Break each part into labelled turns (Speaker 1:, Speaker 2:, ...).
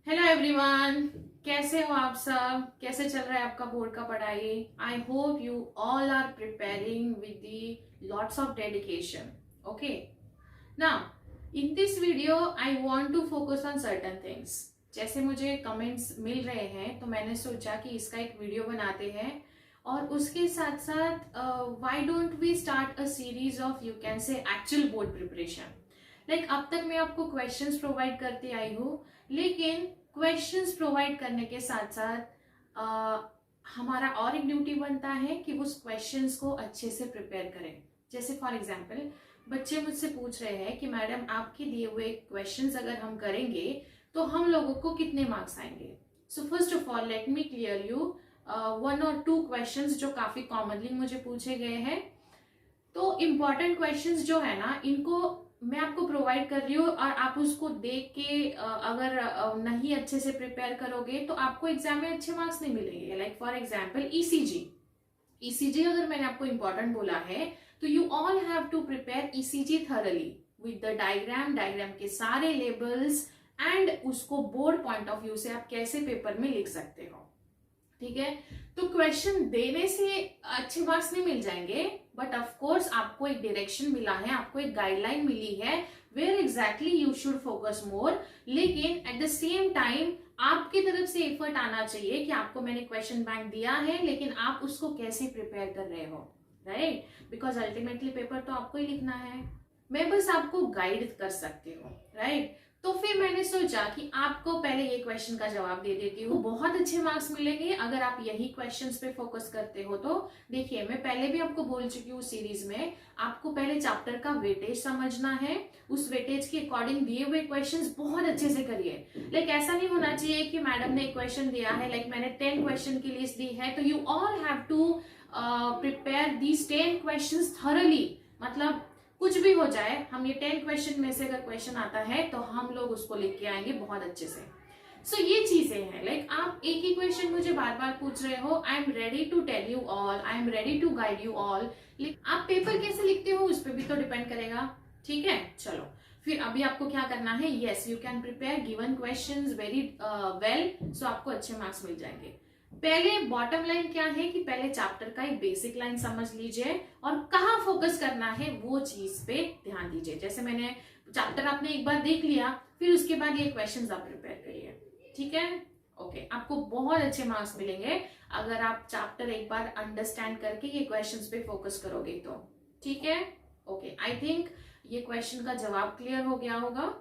Speaker 1: Hello everyone, कैसे हो आप सब? कैसे चल रहा है आपका बोर्ड का पढ़ाई? I hope you all are preparing with the lots of dedication. Okay, now in this video I want to focus on certain things. जैसे मुझे कमेंट्स मिल रहे हैं तो मैंने सोचा कि इसका एक वीडियो बनाते हैं और उसके साथ साथ why don't we start a series of you can say actual board preparation. Like अब तक मैं आपको क्वेश्चंस प्रोवाइड करती आई हूँ, लेकिन क्वेश्चंस प्रोवाइड करने के साथ साथ हमारा और एक ड्यूटी बनता है कि उस क्वेश्चंस को अच्छे से प्रिपेयर करें. जैसे फॉर एग्जांपल बच्चे मुझसे पूछ रहे हैं कि मैडम आपके दिए हुए क्वेश्चंस अगर हम करेंगे तो हम लोगों को कितने मार्क्स आएंगे. So first of all let me clear you one और टू क्वेश्चंस जो काफी कॉमनली मुझे पूछे गए हैं. तो इम्पॉर्टेंट क्वेश्चंस जो है ना, इनको मैं आपको प्रोवाइड कर रही हूँ और आप उसको देख के अगर नहीं अच्छे से प्रिपेयर करोगे तो आपको एग्जाम में अच्छे मार्क्स नहीं मिलेंगे. लाइक फॉर एग्जांपल ईसीजी अगर मैंने आपको इम्पोर्टेंट बोला है तो you all have to prepare ECG thoroughly with the diagram के सारे लेबल्स एंड उसको बोर्ड पॉइंट ऑफ व्यू से आप कैसे पेपर में लिख सकते हो. ठीक है, तो क्वेश्चन देने से अच्छे मार्क्स नहीं मिल जाएंगे, बट ऑफ कोर्स आपको एक डायरेक्शन मिला है, आपको एक गाइडलाइन मिली है where exactly you should focus more. लेकिन एट द सेम टाइम आपकी तरफ से एफर्ट आना चाहिए कि आपको मैंने क्वेश्चन बैंक दिया है, लेकिन आप उसको कैसे प्रिपेयर कर रहे हो. राइट, बिकॉज अल्टीमेटली पेपर तो आपको ही लिखना है, मैं बस आपको गाइड कर सकती हूँ. राइट, तो फिर मैंने सोचा कि आपको पहले ये क्वेश्चन का जवाब दे देती हूँ. बहुत अच्छे मार्क्स मिलेंगे अगर आप यही क्वेश्चंस पे फोकस करते हो. तो देखिए, मैं पहले भी आपको बोल चुकी हूँ सीरीज में, आपको पहले चैप्टर का वेटेज समझना है. उस वेटेज के अकॉर्डिंग दिए हुए क्वेश्चंस बहुत अच्छे से करिए. लाइक ऐसा नहीं होना चाहिए कि मैडम ने एक क्वेश्चन दिया है, लाइक मैंने 10 क्वेश्चन की लिस्ट दी है तो you all have to prepare these 10 question thoroughly. मतलब कुछ भी हो जाए, हम ये 10 क्वेश्चन में से अगर क्वेश्चन आता है तो हम लोग उसको लिख के आएंगे बहुत अच्छे से. सो ये चीजें हैं. लाइक आप एक ही क्वेश्चन मुझे बार बार पूछ रहे हो, I am ready to tell you all, I am ready to guide you all. आप पेपर कैसे लिखते हो उस पर भी तो डिपेंड करेगा. ठीक है, चलो फिर अभी आपको क्या करना है. Yes, you can prepare given questions very well, so आपको अच्छे मार्क्स मिल जाएंगे. पहले बॉटम लाइन क्या है कि पहले चैप्टर का एक बेसिक लाइन समझ लीजिए और कहाँ फोकस करना है वो चीज पे ध्यान दीजिए. जैसे मैंने चैप्टर आपने एक बार देख लिया, फिर उसके बाद ये क्वेश्चंस आप प्रिपेयर करिए. ठीक है, ओके, आपको बहुत अच्छे मार्क्स मिलेंगे अगर आप चैप्टर एक बार अंडरस्टैंड करके ये क्वेश्चंस पे फोकस करोगे तो. ठीक है, ओके, आई थिंक ये क्वेश्चन का जवाब क्लियर हो गया होगा.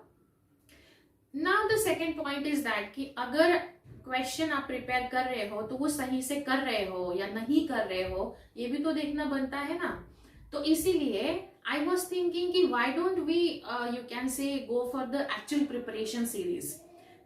Speaker 1: Now the second point is that कि अगर क्वेश्चन आप प्रिपेयर कर रहे हो तो वो सही से कर रहे हो या नहीं कर रहे हो, ये भी तो देखना बनता है ना. तो इसीलिए आई वॉज थिंकिंग कि why don't we you can say go for the actual preparation series.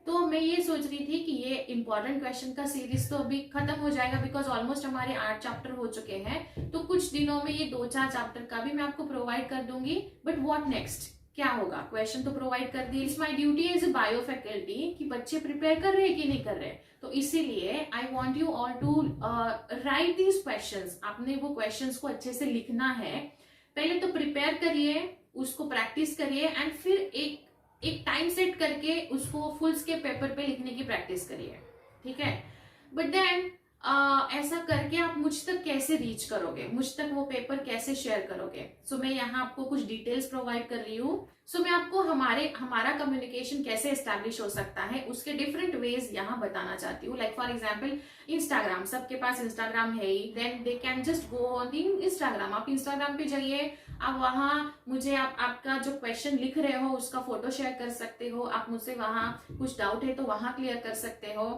Speaker 1: तो मैं ये सोच रही थी कि ये इंपॉर्टेंट क्वेश्चन का सीरीज तो अभी खत्म हो जाएगा, बिकॉज ऑलमोस्ट हमारे 8 चैप्टर हो चुके हैं. तो कुछ दिनों में ये 2-4 चैप्टर का भी मैं आपको प्रोवाइड कर दूंगी. बट व्हाट नेक्स्ट, क्या होगा? क्वेश्चन तो प्रोवाइड कर दी. It's my duty as a bio faculty कि बच्चे प्रिपेयर कर रहे हैं कि नहीं कर रहे. तो इसीलिए I want you all to write these questions. आपने वो क्वेश्चंस को अच्छे से लिखना है. पहले तो प्रिपेयर करिए, उसको प्रैक्टिस करिए एंड फिर एक टाइम सेट करके उसको फुल स्केप पेपर पे लिखने की प्रैक्टिस करिए. ठीक है, बट देन ऐसा करके आप मुझ तक कैसे रीच करोगे, मुझ तक वो पेपर कैसे शेयर करोगे. सो मैं यहाँ आपको कुछ डिटेल्स प्रोवाइड कर रही हूँ. सो मैं आपको हमारा कम्युनिकेशन कैसे एस्टैब्लिश हो सकता है उसके डिफरेंट वेज यहाँ बताना चाहती हूँ. लाइक फॉर एग्जाम्पल इंस्टाग्राम, सबके पास इंस्टाग्राम है ही, then they can just go on the Instagram. आप इंस्टाग्राम पे जाइए, आप वहाँ मुझे आपका जो क्वेश्चन लिख रहे हो उसका फोटो शेयर कर सकते हो. आप मुझसे वहाँ कुछ डाउट है तो वहाँ क्लियर कर सकते हो.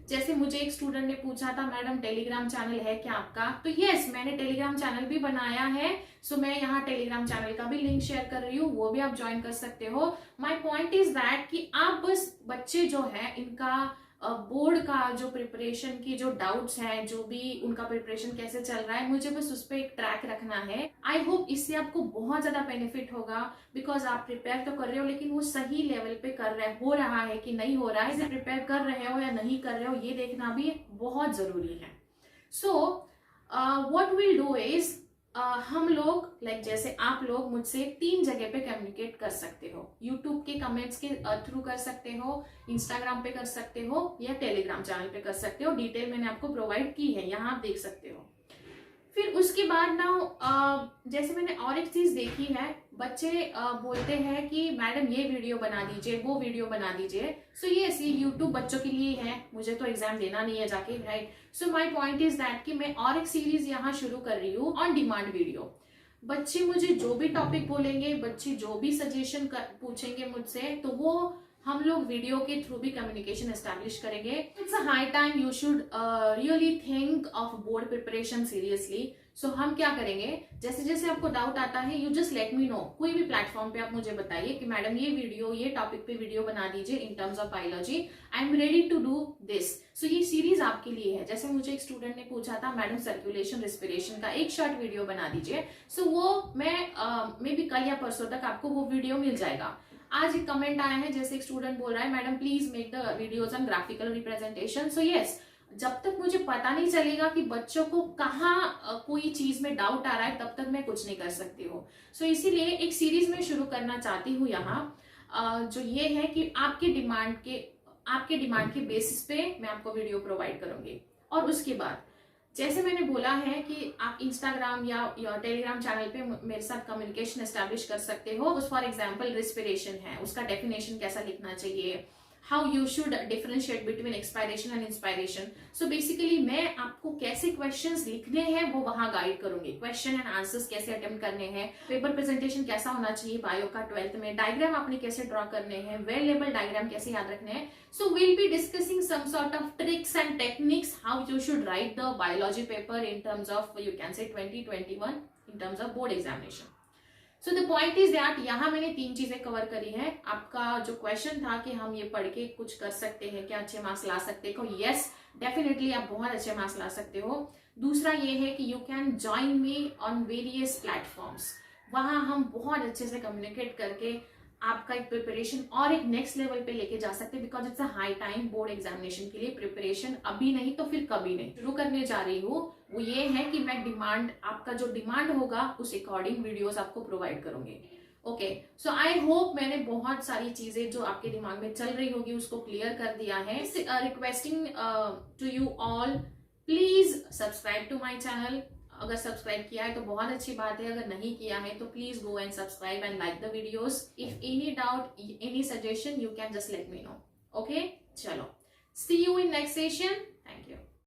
Speaker 1: जैसे मुझे एक स्टूडेंट ने पूछा था, मैडम टेलीग्राम चैनल है क्या आपका? तो यस, मैंने टेलीग्राम चैनल भी बनाया है. सो मैं यहाँ टेलीग्राम चैनल का भी लिंक शेयर कर रही हूँ, वो भी आप ज्वाइन कर सकते हो. माय पॉइंट इज दैट कि आप बस बच्चे जो है इनका बोर्ड का जो प्रिपरेशन की जो डाउट्स हैं, जो भी उनका प्रिपरेशन कैसे चल रहा है, मुझे बस उस पर एक ट्रैक रखना है. आई होप इससे आपको बहुत ज्यादा बेनिफिट होगा, बिकॉज आप प्रिपेयर तो कर रहे हो लेकिन वो सही लेवल पे कर रहे हो रहा है कि नहीं हो रहा है. प्रिपेयर कर रहे हो या नहीं कर रहे हो ये देखना भी बहुत जरूरी है. So what will do is हम लोग जैसे आप लोग मुझसे 3 जगह पे कम्युनिकेट कर सकते हो। यूट्यूब के कमेंट्स के थ्रू कर सकते हो, इंस्टाग्राम पे कर सकते हो, या टेलीग्राम चैनल पे कर सकते हो। डिटेल मैंने आपको प्रोवाइड की है, यहाँ आप देख सकते हो। फिर उसके बाद ना जैसे मैंने और एक चीज देखी है, बच्चे बोलते हैं कि मैडम ये वीडियो बना दीजिए, वो वीडियो बना दीजिए। सो ये यूट्यूब बच्चों के लिए है, मुझे तो एग्जाम देना नहीं है जाके, right. So my point is that कि मैं और एक सीरीज यहाँ शुरू कर रही हूँ ऑन डिमांड वीडियो। बच्चे मुझे जो भी टॉपिक बोलेंगे, बच्चे जो भी सजेशन पूछेंगे मुझसे, तो वो हम लोग वीडियो के थ्रू भी कम्युनिकेशन एस्टैब्लिश करेंगे। It's a high time you should really think of board preparation seriously. So हम क्या करेंगे, जैसे जैसे आपको डाउट आता है, you just let me know. कोई भी प्लेटफॉर्म पे आप मुझे बताइए कि मैडम ये वीडियो, ये टॉपिक पे वीडियो बना दीजिए in terms of biology, I am ready to do this. So ये सीरीज आपके लिए है। जैसे मुझे एक स्टूडेंट ने पूछा था, मैडम सर्कुलेशन रेस्पिरेशन का एक शॉर्ट वीडियो बना दीजिए। सो वो मैं मे बी कल या परसों तक आपको वो वीडियो मिल जाएगा। आज एक कमेंट आया है, जैसे एक स्टूडेंट बोल रहा है, madam please make the videos on graphical representation. So yes, जब तक मुझे पता नहीं चलेगा कि बच्चों को कहाँ कोई चीज में डाउट आ रहा है, तब तक मैं कुछ नहीं कर सकती हूँ। सो इसीलिए एक सीरीज में शुरू करना चाहती हूँ यहाँ, जो ये है कि आपके डिमांड के बेसिस पे मैं आपको वीडियो प्रोवाइड करूंगी। और उसके बाद जैसे मैंने बोला है कि आप इंस्टाग्राम या टेलीग्राम चैनल पे मेरे साथ कम्युनिकेशन एस्टैब्लिश कर सकते हो। फॉर एग्जांपल रेस्पिरेशन है, उसका डेफिनेशन कैसा लिखना चाहिए, how you should differentiate between expiration and inspiration. So basically मैं आपको कैसे क्वेश्चंस लिखने हैं वो वहां गाइड करूंगी, क्वेश्चन एंड आंसर्स कैसे अटेम्प्ट करने हैं, पेपर प्रेजेंटेशन कैसा होना चाहिए बायो का 12th में, डायग्राम आपने कैसे ड्रॉ करने हैं, वेल लेबल डायग्राम कैसे याद रखने हैं। So will be discussing some sort of tricks and techniques how you should write the biology paper in terms of you can say 2021 in terms of board examination. So the point is that यहाँ मैंने 3 चीजें cover करी हैं। आपका जो question था कि हम ये पढ़ के कुछ कर सकते हैं क्या, अच्छे मार्क्स ला सकते हो, यस डेफिनेटली आप बहुत अच्छे मार्क्स ला सकते हो। दूसरा ये है कि you can join me on various platforms, वहां हम बहुत अच्छे से कम्युनिकेट करके आपका एक प्रिपरेशन और एक नेक्स्ट लेवल पे लेके जा सकते हैं, because it's a high time board examination के लिए प्रिपरेशन अभी नहीं तो फिर कभी नहीं शुरू करने जा रही हूँ। वो ये है कि मैं आपका जो डिमांड होगा उस अकॉर्डिंग वीडियोस आपको प्रोवाइड करूंगी। ओके, सो आई होप मैंने बहुत सारी चीजें जो आपके दिमाग में चल रही होगी उसको क्लियर कर दिया है। Requesting to you all, please subscribe to my channel. अगर सब्सक्राइब किया है तो बहुत अच्छी बात है, अगर नहीं किया है तो please go and subscribe and like the videos. If any doubt, any suggestion, you can just let me know. Okay, चलो, see you in next session. Thank you.